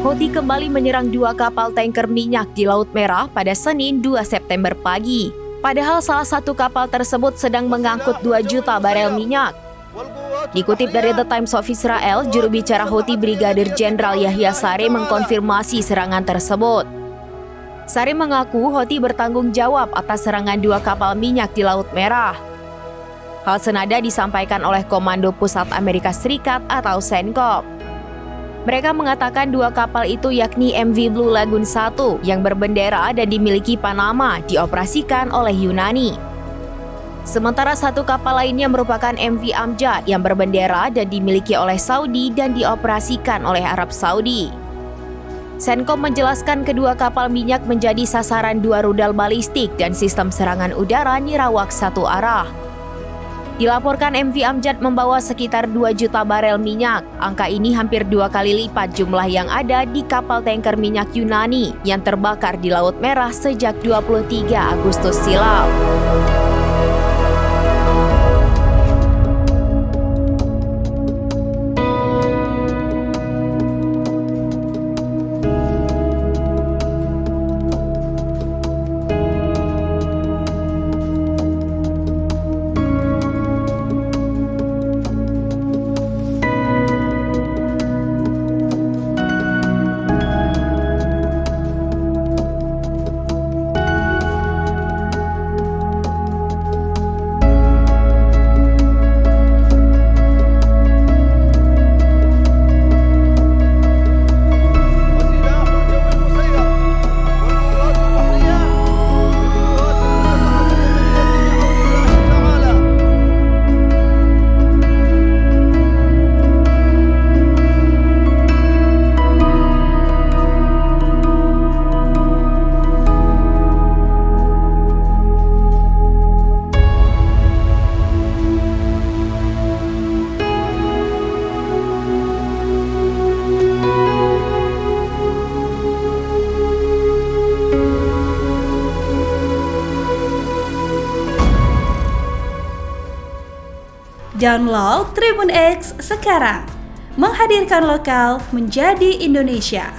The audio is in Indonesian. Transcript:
Houthi kembali menyerang 2 kapal tanker minyak di Laut Merah pada Senin 2 September pagi. Padahal salah satu kapal tersebut sedang mengangkut 2 juta barel minyak. Dikutip dari The Times of Israel, juru bicara Houthi Brigadir Jenderal Yahya Saree mengkonfirmasi serangan tersebut. Saree mengaku Houthi bertanggung jawab atas serangan 2 kapal minyak di Laut Merah. Hal senada disampaikan oleh Komando Pusat Amerika Serikat atau CENTCOM. Mereka mengatakan 2 kapal itu yakni MV Blue Lagoon 1 yang berbendera dan dimiliki Panama dioperasikan oleh Yunani. Sementara 1 kapal lainnya merupakan MV Amjad yang berbendera dan dimiliki oleh Saudi dan dioperasikan oleh Arab Saudi. CENTCOM menjelaskan kedua kapal minyak menjadi sasaran 2 rudal balistik dan sistem serangan udara nirawak satu arah. Dilaporkan MV Amjad membawa sekitar 2 juta barel minyak. Angka ini hampir 2 kali lipat jumlah yang ada di kapal tanker minyak Yunani yang terbakar di Laut Merah sejak 23 Agustus silam. Download Tribun X sekarang, menghadirkan lokal menjadi Indonesia.